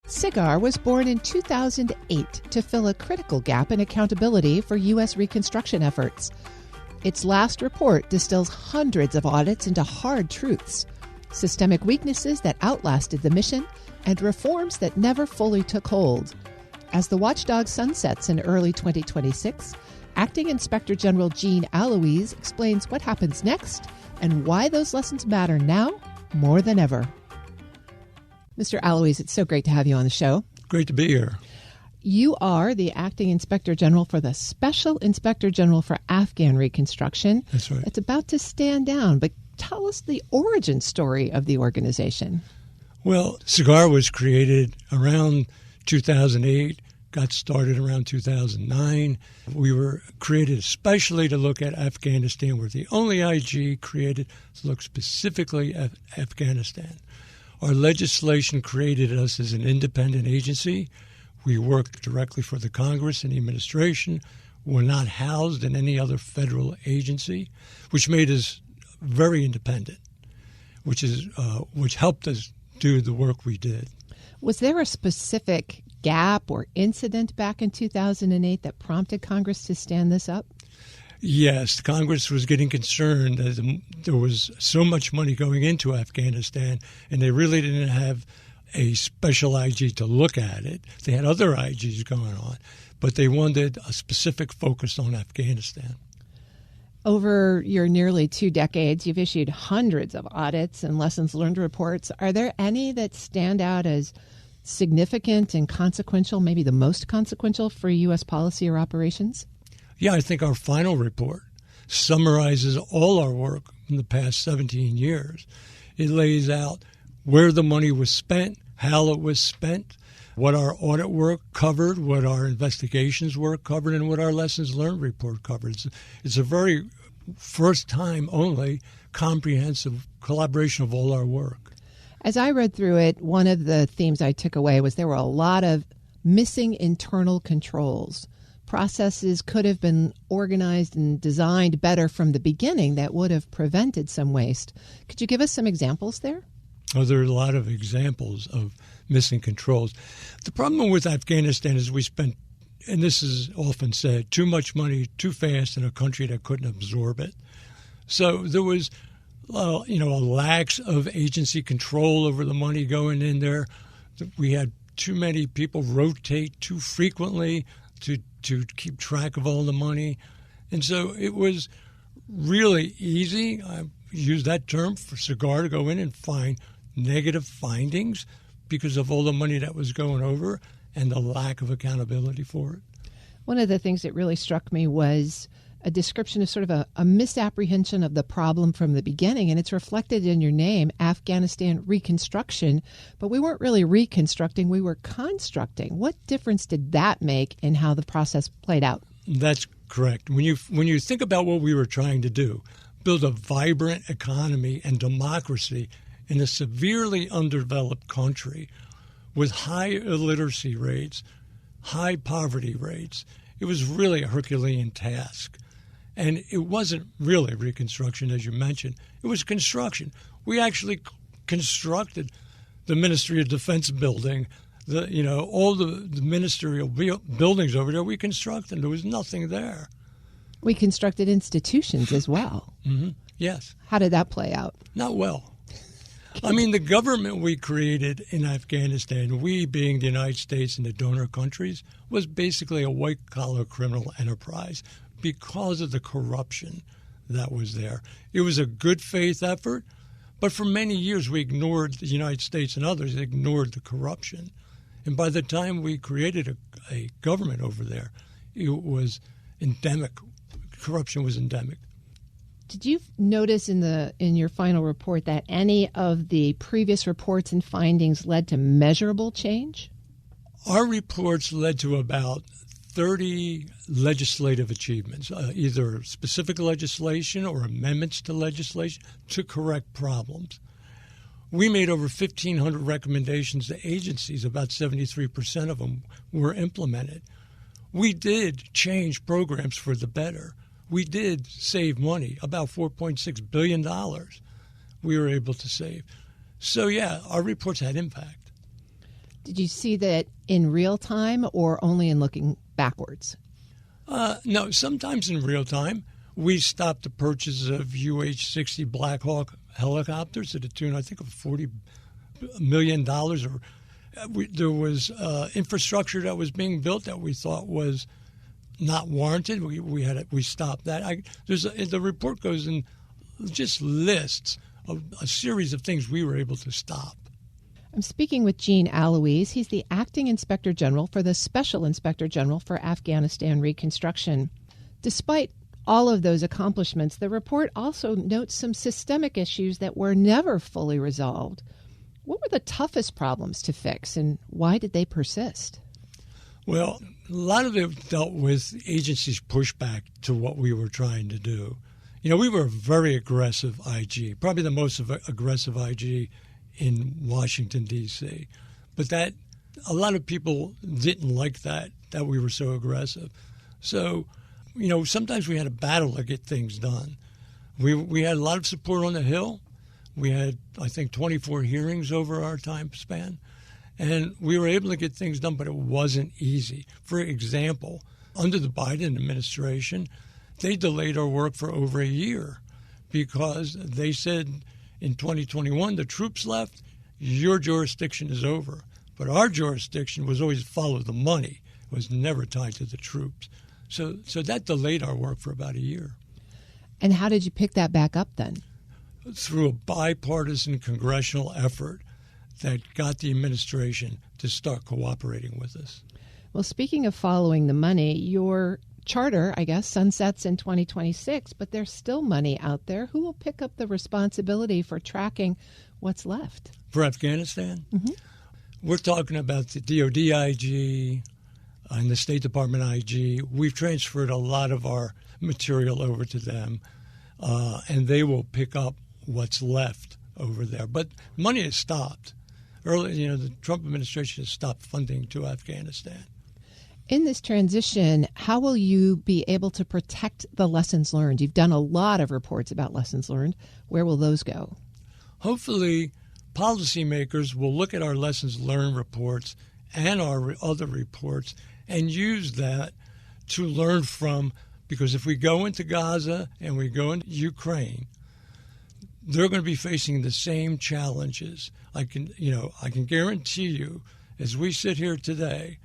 SIGAR was born in 2008 to fill a critical gap in accountability for U.S. reconstruction efforts. Its last report distills hundreds of audits into hard truths, systemic weaknesses that outlasted the mission, and reforms that never fully took hold. As the watchdog sunsets in early 2026, Acting Inspector General Gene Aloise explains what happens next and why those lessons matter now more than ever. Mr. Aloise, it's so great to have you on the show. Great to be here. You are the Acting Inspector General for the Special Inspector General for Afghan Reconstruction. That's right. It's about to stand down, but tell us the origin story of the organization. Well, SIGAR was created around 2008, got started around 2009. We were created especially to look at Afghanistan. We're the only IG created to look specifically at Afghanistan. Our legislation created us as an independent agency. We worked directly for the Congress and the administration. We're not housed in any other federal agency, which made us very independent, which helped us do the work we did. Was there a specific gap or incident back in 2008 that prompted Congress to stand this up? Yes, Congress was getting concerned that there was so much money going into Afghanistan, and they really didn't have a special IG to look at it. They had other IGs going on, but they wanted a specific focus on Afghanistan. Over your nearly 2 decades, you've issued hundreds of audits and lessons learned reports. Are there any that stand out as significant and consequential, maybe the most consequential for U.S. policy or operations? Yeah, I think our final report summarizes all our work in the past 17 years. It lays out where the money was spent, how it was spent, what our audit work covered, what our investigations work covered, and what our lessons learned report covered. It's a very first time only comprehensive collaboration of all our work. As I read through it, one of the themes I took away was there were a lot of missing internal controls. Processes could have been organized and designed better from the beginning that would have prevented some waste. Could you give us some examples there? Oh, there are a lot of examples of missing controls. The problem with Afghanistan is we spent, and this is often said, too much money too fast in a country that couldn't absorb it. So there was, a lack of agency control over the money going in there. We had too many people rotate too frequently to keep track of all the money. And so it was really easy, I use that term, for SIGAR to go in and find negative findings because of all the money that was going over and the lack of accountability for it. One of the things that really struck me was a description of sort of a misapprehension of the problem from the beginning, and it's reflected in your name, Afghanistan Reconstruction. But we weren't really reconstructing, we were constructing. What difference did that make in how the process played out? That's correct. When you think about what we were trying to do, build a vibrant economy and democracy in a severely underdeveloped country with high illiteracy rates, high poverty rates, it was really a Herculean task. And it wasn't really reconstruction, as you mentioned. It was construction. We actually constructed the Ministry of Defense building, all the ministerial buildings over there. We constructed. There was nothing there. We constructed institutions as well. Mm-hmm. Yes. How did that play out? Not well. I mean, the government we created in Afghanistan, we being the United States and the donor countries, was basically a white-collar criminal enterprise because of the corruption that was there. It was a good faith effort, but for many years we ignored, the United States and others ignored the corruption. And by the time we created a government over there, it was endemic. Corruption was endemic. Did you notice in your final report that any of the previous reports and findings led to measurable change? Our reports led to about 30 legislative achievements, either specific legislation or amendments to legislation to correct problems. We made over 1,500 recommendations to agencies. About 73% of them were implemented. We did change programs for the better. We did save money, about $4.6 billion we were able to save. So, yeah, our reports had impact. Did you see that in real time or only in looking backwards? No, sometimes in real time. We stopped the purchase of UH-60 Black Hawk helicopters to the tune, I think, of $40 million. There was infrastructure that was being built that we thought was not warranted. We stopped that. The report goes in just lists of a series of things we were able to stop. I'm speaking with Gene Aloise. He's the acting Inspector General for the Special Inspector General for Afghanistan Reconstruction. Despite all of those accomplishments, the report also notes some systemic issues that were never fully resolved. What were the toughest problems to fix, and why did they persist? Well, a lot of it dealt with agencies' pushback to what we were trying to do. You know, we were a very aggressive IG, probably the most aggressive IG in Washington, D.C. But that a lot of people didn't like that we were so aggressive. So, you know, sometimes we had a battle to get things done. We had a lot of support on the Hill. We had, I think, 24 hearings over our time span. And we were able to get things done, but it wasn't easy. For example, under the Biden administration, they delayed our work for over a year because they said in 2021, the troops left, your jurisdiction is over. But our jurisdiction was always follow the money. It was never tied to the troops. So that delayed our work for about a year. And how did you pick that back up then? Through a bipartisan congressional effort that got the administration to start cooperating with us. Well, speaking of following the money, your charter, I guess, sunsets in 2026, but there's still money out there. Who will pick up the responsibility for tracking what's left? For Afghanistan? Mm-hmm. We're talking about the DOD IG and the State Department IG. We've transferred a lot of our material over to them, and they will pick up what's left over there. But money has stopped. Early, you know, the Trump administration has stopped funding to Afghanistan. In this transition, how will you be able to protect the lessons learned? You've done a lot of reports about lessons learned. Where will those go? Hopefully, policymakers will look at our lessons learned reports and our other reports and use that to learn from, because if we go into Gaza and we go into Ukraine, they're going to be facing the same challenges. I can guarantee you, as we sit here today,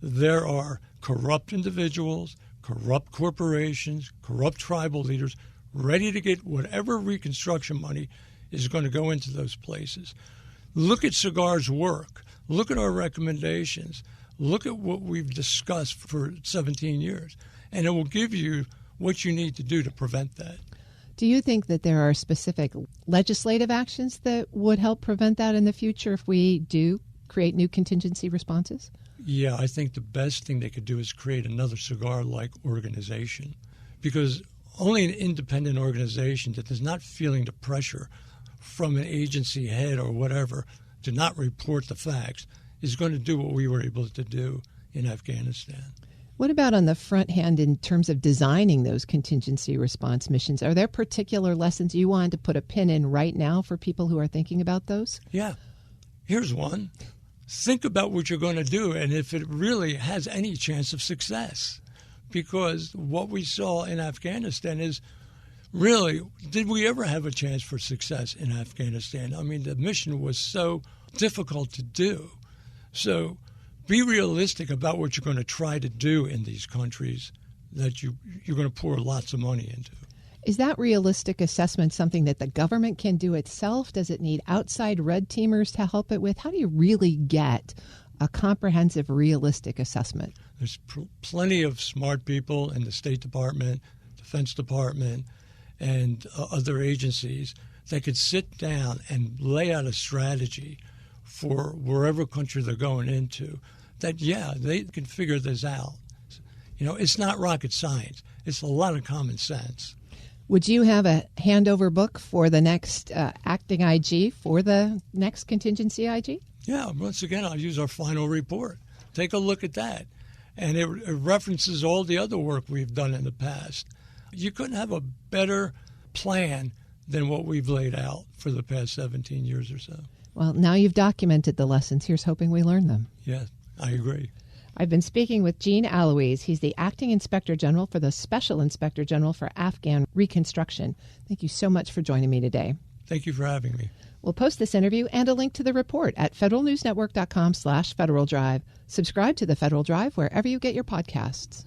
there are corrupt individuals, corrupt corporations, corrupt tribal leaders ready to get whatever reconstruction money is going to go into those places. Look at SIGAR's work. Look at our recommendations. Look at what we've discussed for 17 years, and it will give you what you need to do to prevent that. Do you think that there are specific legislative actions that would help prevent that in the future if we do create new contingency responses? Yeah, I think the best thing they could do is create another SIGAR-like organization, because only an independent organization that is not feeling the pressure from an agency head or whatever to not report the facts is going to do what we were able to do in Afghanistan. What about on the front hand in terms of designing those contingency response missions? Are there particular lessons you want to put a pin in right now for people who are thinking about those? Yeah. Here's one. Think about what you're going to do and if it really has any chance of success. Because what we saw in Afghanistan is really, did we ever have a chance for success in Afghanistan? I mean, the mission was so difficult to do. So be realistic about what you're going to try to do in these countries that you're going to pour lots of money into. Is that realistic assessment something that the government can do itself? Does it need outside red teamers to help it with? How do you really get a comprehensive, realistic assessment? There's plenty of smart people in the State Department, Defense Department, and other agencies that could sit down and lay out a strategy for wherever country they're going into, that, yeah, they can figure this out. You know, it's not rocket science. It's a lot of common sense. Would you have a handover book for the next acting IG, for the next contingency IG? Yeah, once again, I'll use our final report. Take a look at that. And it references all the other work we've done in the past. You couldn't have a better plan than what we've laid out for the past 17 years or so. Well, now you've documented the lessons. Here's hoping we learn them. Yeah, I agree. I've been speaking with Gene Aloise. He's the Acting Inspector General for the Special Inspector General for Afghan Reconstruction. Thank you so much for joining me today. Thank you for having me. We'll post this interview and a link to the report at federalnewsnetwork.com/Federal Drive. Subscribe to the Federal Drive wherever you get your podcasts.